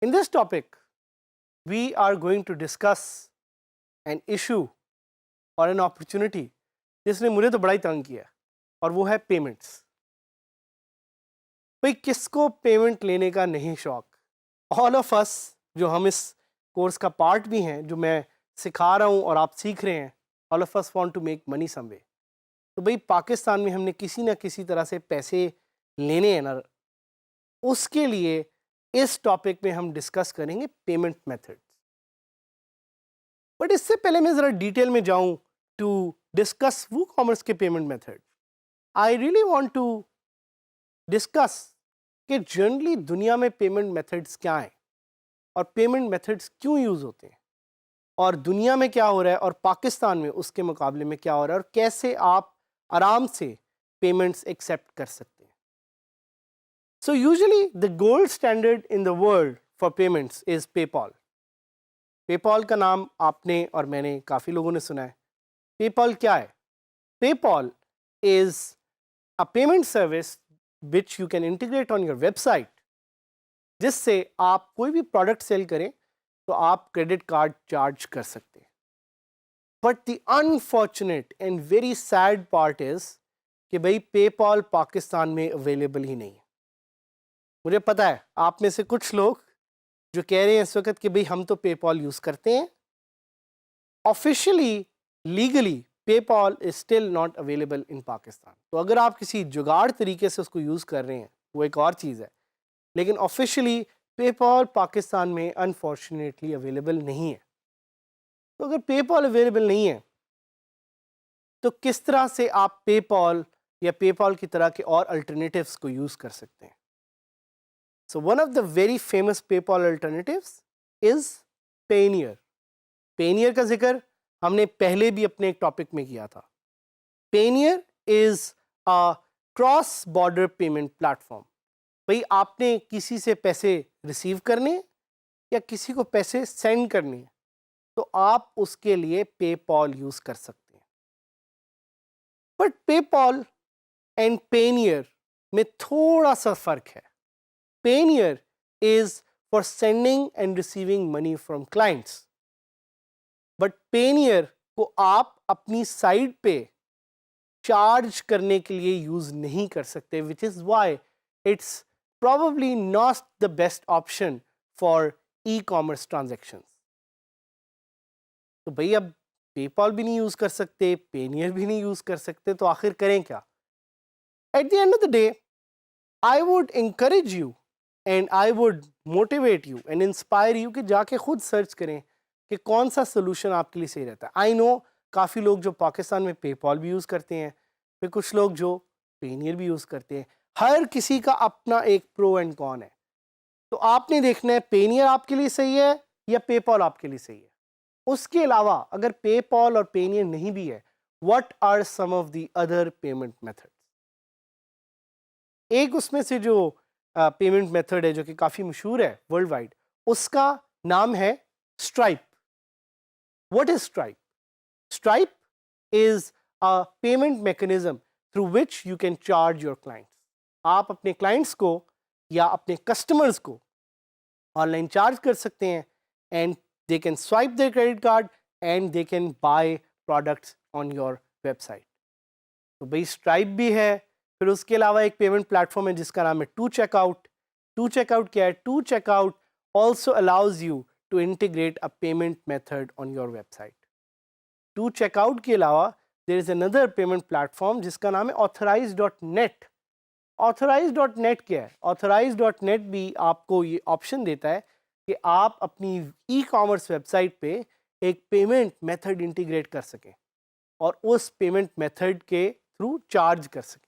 In this topic, we are going to discuss an issue और an opportunity जिसने मुझे तो बड़ा ही तंग किया और वो है पेमेंट्स। भाई किसको पेमेंट लेने का नहीं शौक? ऑल ऑफ अस जो हम इस कोर्स का पार्ट भी हैं, जो मैं सिखा रहा हूँ और आप सीख रहे हैं, all of us want to make money some way. तो भाई पाकिस्तान में हमने किसी ना किसी तरह से पैसे लेने हैं ना, उसके लिए इस टॉपिक में हम डिस्कस करेंगे पेमेंट मेथड्स। बट इससे पहले मैं ज़रा डिटेल में जाऊं टू डिस्कस वूकॉमर्स के payment method, I really want to discuss कि जनरली दुनिया में पेमेंट मेथड्स क्या हैं और पेमेंट मेथड्स क्यों यूज़ होते हैं और दुनिया में क्या हो रहा है और पाकिस्तान में उसके मुकाबले में क्या हो रहा है और कैसे आप आराम से पेमेंट्स एक्सेप्ट कर सकते हैं। So usually the gold standard in the world for payments is PayPal. PayPal का नाम आपने और मैंने काफ़ी लोगों ने सुना है। PayPal क्या है? PayPal is a payment service which you can integrate on your website, जिससे आप कोई भी प्रोडक्ट सेल करें तो आप क्रेडिट कार्ड चार्ज कर सकते हैं। But the unfortunate and very sad part is कि भाई PayPal पाकिस्तान में अवेलेबल ही नहीं है। मुझे पता है आप में से कुछ लोग जो कह रहे हैं इस वक्त कि भाई हम तो पेपॉल यूज़ करते हैं। Officially legally PayPal is still not available in Pakistan. तो अगर आप किसी जुगाड़ तरीके से उसको यूज़ कर रहे हैं वो एक और चीज़ है, लेकिन ऑफिशियली पेपॉल पाकिस्तान में अनफॉर्चुनेटली अवेलेबल नहीं है। तो अगर पेपॉल अवेलेबल नहीं है तो किस तरह से आप पेपॉल या पेपॉल की तरह के और अल्टरनेटिव्स को यूज़ कर सकते हैं? So one of the very famous PayPal alternatives is Payoneer. Payoneer का जिक्र हमने पहले भी अपने एक टॉपिक में किया था। Payoneer is a cross border payment platform. भाई आपने किसी से पैसे रिसीव करने या किसी को पैसे सेंड करने तो आप उसके लिए PayPal यूज़ कर सकते हैं। बट PayPal एंड Payoneer में थोड़ा सा फ़र्क है। Payoneer is for sending and receiving money from clients. But Payoneer को आप अपनी साइट पे चार्ज करने के लिए यूज़ नहीं कर सकते, which is why it's probably not the best option for e-commerce transactions. तो भाई अब PayPal भी नहीं यूज़ कर सकते, Payoneer भी नहीं यूज़ कर सकते, तो आखिर करें क्या? At the end of the day, I would encourage you and I would motivate you and inspire you कि जाके खुद सर्च करें कि कौन सा सोल्यूशन आपके लिए सही रहता है। आई नो काफ़ी लोग जो पाकिस्तान में पेपॉल भी यूज़ करते हैं, फिर कुछ लोग जो पेनियर भी यूज़ करते हैं। हर किसी का अपना एक प्रो एंड कॉन है। तो आपने देखना है पेनियर आपके लिए सही है या पेपॉल आपके लिए सही है। उसके अलावा अगर पेपॉल और पेनियर नहीं भी है, what are some of the other payment methods? एक उसमें से जो पेमेंट मेथड है जो कि काफ़ी मशहूर है वर्ल्ड वाइड, उसका नाम है stripe. What is stripe? Stripe is a payment mechanism through which you can charge your clients. आप अपने क्लाइंट्स को या अपने कस्टमर्स को ऑनलाइन चार्ज कर सकते हैं and they can swipe there credit card and they can by products on your website. तो भाई स्ट्राइप भी है। फिर उसके अलावा एक पेमेंट प्लेटफॉर्म है जिसका नाम है टू चेकआउट। टू चेकआउट क्या है? Two checkout also allows you to integrate a payment method on your website. Two checkout के अलावा there is another payment platform जिसका नाम है authorize.net। authorize.net क्या है? authorize.net भी आपको ये ऑप्शन देता है कि आप अपनी ई कॉमर्स वेबसाइट पे एक पेमेंट मेथड इंटीग्रेट कर सकें और उस पेमेंट मेथड के थ्रू चार्ज कर सकें।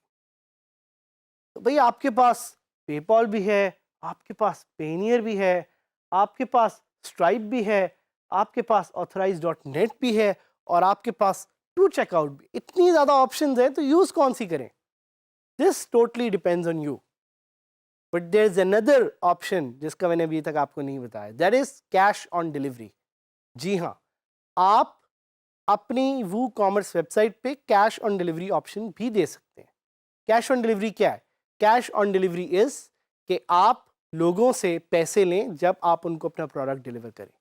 तो भाई आपके पास पेपॉल भी है, आपके पास पेनियर भी है, आपके पास स्ट्राइप भी है, आपके पास authorize.net भी है और आपके पास टू चेकआउट भी, इतनी ज़्यादा ऑप्शंस हैं तो यूज़ कौन सी करें? This totally depends on you. But there is another option जिसका मैंने अभी तक आपको नहीं बताया, that is cash on delivery. जी हाँ, आप अपनी वो कॉमर्स वेबसाइट पे कैश ऑन डिलीवरी ऑप्शन भी दे सकते हैं। कैश ऑन डिलीवरी क्या है? कैश ऑन डिलीवरी इज कि आप लोगों से पैसे लें जब आप उनको अपना प्रोडक्ट डिलीवर करें।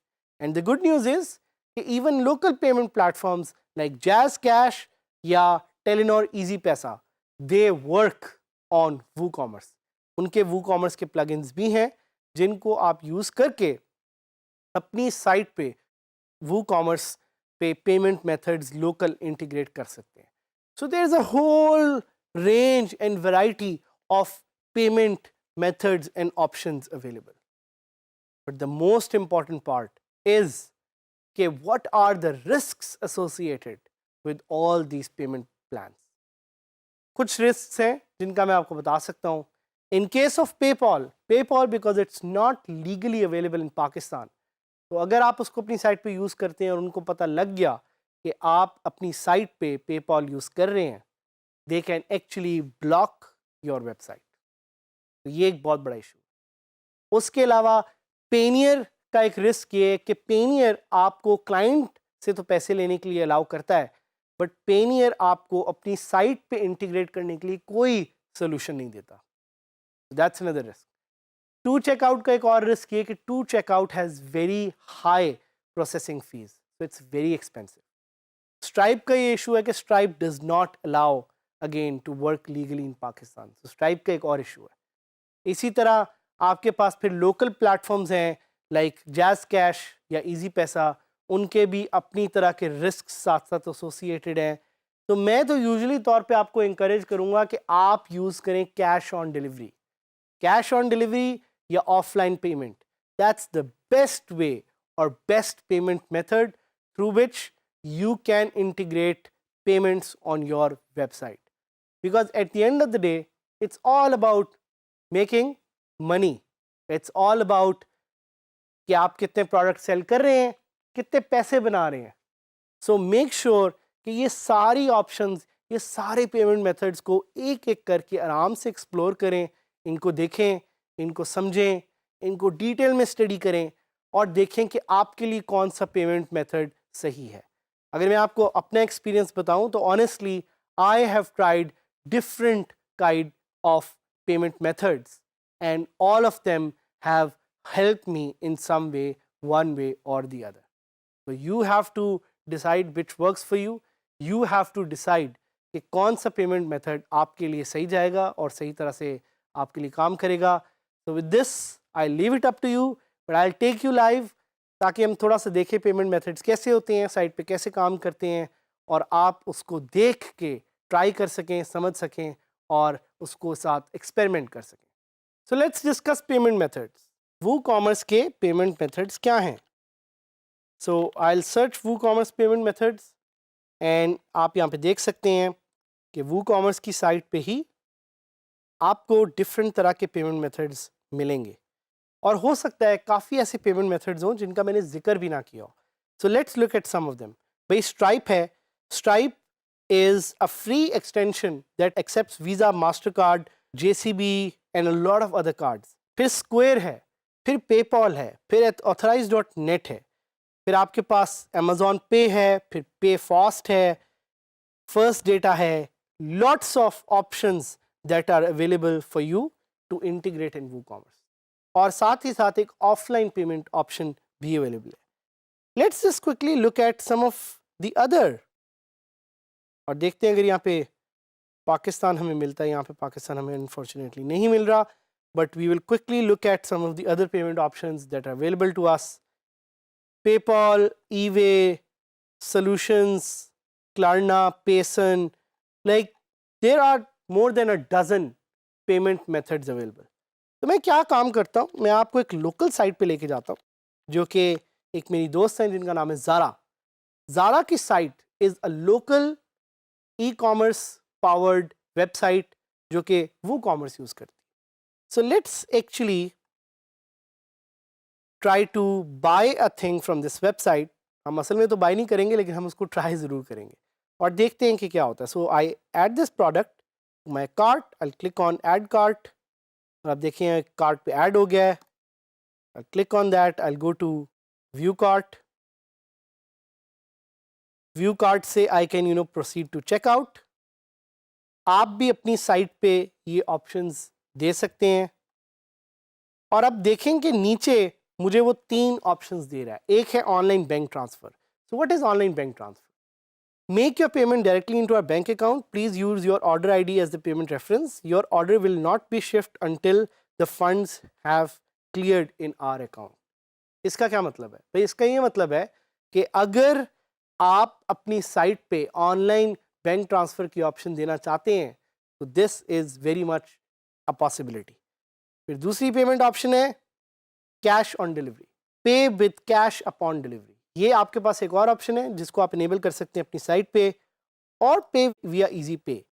And the good news is कि even local payment platforms like Jazz cash या Telenor Easypaisa, they work on WooCommerce. उनके वो कॉमर्स के प्लगइन्स भी हैं जिनको आप यूज़ करके अपनी साइट पे वो कॉमर्स पे पेमेंट मेथड्स लोकल इंटीग्रेट कर सकते हैं। So there is a whole range and variety of payment methods and options available. But the most important part is कि what are the risks associated with all these payment plans. कुछ risks हैं जिनका मैं आपको बता सकता हूँ. In case of PayPal because it's not legally available in Pakistan, तो अगर आप उसको अपनी साइट पे यूज़ करते हैं और उनको पता लग गया कि आप अपनी साइट पे PayPal यूज़ कर रहे हैं, they can actually block your website. तो ये एक बहुत बड़ा इशू है। उसके अलावा पेनियर का एक रिस्क ये है कि पेनियर आपको क्लाइंट से तो पैसे लेने के लिए अलाउ करता है, बट पेनियर आपको अपनी साइट पे इंटीग्रेट करने के लिए कोई सोल्यूशन नहीं देता। That's another risk. Two checkout का एक और रिस्क ये कि two checkout has very high processing fees, so it's very expensive. Stripe का ये इशू है कि Stripe does not allow again to work legally in Pakistan, तो स्ट्राइप का एक और इशू है। इसी तरह आपके पास फिर लोकल प्लेटफॉर्म्स हैं लाइक जैज़ कैश या इजी पैसा, उनके भी अपनी तरह के रिस्क साथ साथ एसोसिएटेड हैं। तो मैं तो यूजुअली तौर पे आपको इंकरेज करूंगा कि आप यूज़ करें cash on delivery. Cash on delivery या offline payment, that's the best way और best payment method through which you can integrate payments on your website, because at the end of the day it's all about making money. It's all about कि आप कितने product cell कर रहे हैं, कितने पैसे बना रहे हैं। सो मेक श्योर कि ये सारी ऑप्शंस, ये सारे पेमेंट मेथड्स को एक एक करके आराम से एक्सप्लोर करें, इनको देखें, इनको समझें, इनको डिटेल में स्टडी करें और देखें कि आपके लिए कौन सा पेमेंट मेथड सही है। अगर मैं आपको अपना एक्सपीरियंस बताऊं तो honestly I have tried different kind of payment methods and all of them have helped me in some way, one way or the other. So you have to decide which works for you. You have to decide कि कौन सा payment method आपके लिए सही जाएगा और सही तरह से आपके लिए काम करेगा। So with this I leave it up to you, but I'll take you live ताकि हम थोड़ा सा देखें पेमेंट मेथड्स कैसे होते हैं, साइट पे कैसे काम करते हैं और आप उसको देख के ट्राई कर सकें, समझ सकें और उसको साथ एक्सपेरिमेंट कर सकें। So let's discuss payment methods. WooCommerce के पेमेंट मेथड्स क्या हैं? So I will search WooCommerce payment methods and आप यहाँ पे देख सकते हैं कि WooCommerce की साइट पे ही आपको डिफरेंट तरह के पेमेंट मेथड्स मिलेंगे और हो सकता है काफ़ी ऐसे पेमेंट मेथड्स हों जिनका मैंने जिक्र भी ना किया हो। So let's look at some of them. भाई स्ट्राइप है। Stripe is a free extension that accepts Visa, Mastercard, JCB and a lot of other cards. फिर स्क्वेयर है, फिर पेपॉल है, फिर authorize.net है, फिर आपके पास अमेजॉन पे है, फिर पे फास्ट है, फर्स्ट डेटा है, lots of options that are available for you to integrate in WooCommerce। और साथ ही साथ एक ऑफलाइन पेमेंट ऑप्शन भी अवेलेबल है। Let's just quickly look at some of the other और देखते हैं अगर यहाँ पे पाकिस्तान हमें मिलता है। यहाँ पे पाकिस्तान हमें अनफॉर्चुनेटली नहीं मिल रहा, but we will quickly look at some of the other payment options that are available to us. PayPal, eWay, Solutions, Klarna, Payson, like there are more than a dozen payment methods available. तो मैं क्या काम करता हूँ, मैं आपको एक local site पे लेके जाता हूँ जो कि एक मेरी दोस्त हैं जिनका नाम है ज़ारा। ज़ारा की site is a local e-commerce powered website जो कि WooCommerce यूज़ करती है। So let's actually try to buy a thing from this website. हम असल में तो बाय नहीं करेंगे लेकिन हम उसको ट्राई ज़रूर करेंगे। और देखते हैं कि क्या होता है. So I add this product my cart, I click on add cart और आप देखें कार्ट पे ऐड हो गया है. I click on that, I go to view cart. View cart से I can proceed to checkout. आप भी अपनी साइट पे ये ऑप्शंस दे सकते हैं और अब देखें कि नीचे मुझे वो 3 ऑप्शंस दे रहा है. एक है online bank transfer. So what is online bank transfer? Make your payment directly into our bank account. Please use your order ID as the payment reference. Your order will not be shipped until the funds have cleared in our account. इसका क्या मतलब है भाई? इसका ये मतलब है कि अगर आप अपनी साइट पे ऑनलाइन बैंक ट्रांसफर की ऑप्शन देना चाहते हैं तो this is very much a possibility. फिर दूसरी पेमेंट ऑप्शन है कैश ऑन डिलीवरी. पे विद कैश अपॉन डिलीवरी. ये आपके पास एक और ऑप्शन है जिसको आप इनेबल कर सकते हैं अपनी साइट पे. और पे विया इजी पे.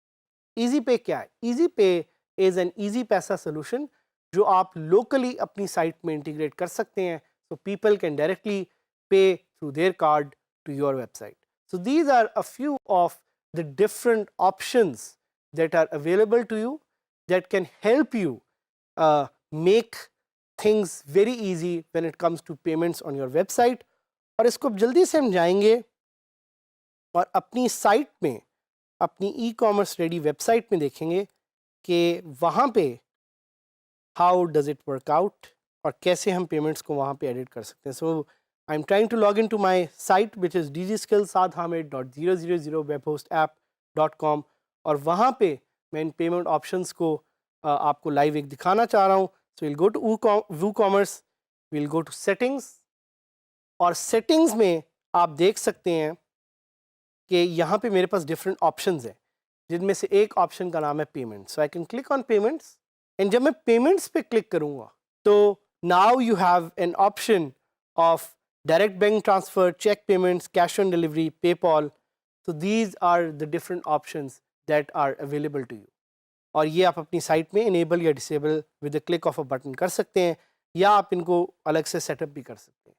इजी पे क्या है? इजी पे इज एन इजी पैसा सोल्यूशन जो आप लोकली अपनी साइट में इंटीग्रेट कर सकते हैं. So people can directly pay through their card to your website. So these are a few of the different options that are available to you that can help you make things very easy when it comes to payments on your website. और इसको जल्दी से हम जाएंगे और अपनी साइट में, अपनी ई कॉमर्स रेडी वेबसाइट में देखेंगे कि वहाँ पे how does it work out और कैसे हम पेमेंट्स को वहाँ पे एडिट कर सकते हैं. So I am trying to log in to my site which is dgskillsadhamid.000webhostapp.com और वहाँ पे मैं इन पेमेंट ऑप्शंस को आपको लाइव एक दिखाना चाह रहा हूँ. So will go to WooCommerce, will go to settings और सेटिंग्स में आप देख सकते हैं कि यहाँ पे मेरे पास डिफरेंट ऑप्शंस हैं जिनमें से एक ऑप्शन का नाम है payments. So I can click on payments and जब मैं पेमेंट्स पे क्लिक करूँगा तो now you have an option of direct bank transfer, cheque payments, cash on delivery, PayPal. So these are the different options that are available to you. और ये आप अपनी साइट में इनेबल या disable with the click of a button कर सकते हैं या आप इनको अलग से सेटअप भी कर सकते हैं.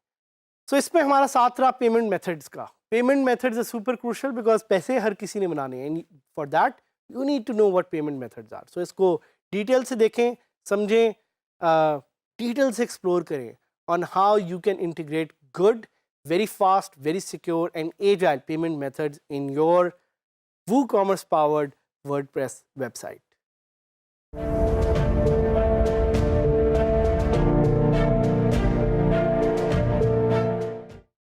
सो इसमें हमारा साथ रहा पेमेंट मेथड्स का. Payment methods are super crucial because पैसे हर किसी ने बनाने हैं. For that you need to know what payment methods are. So इसको डिटेल से देखें, समझें, डिटेल से एक्सप्लोर करें on how you can integrate good, very fast, very secure and agile payment methods in your WooCommerce powered WordPress website.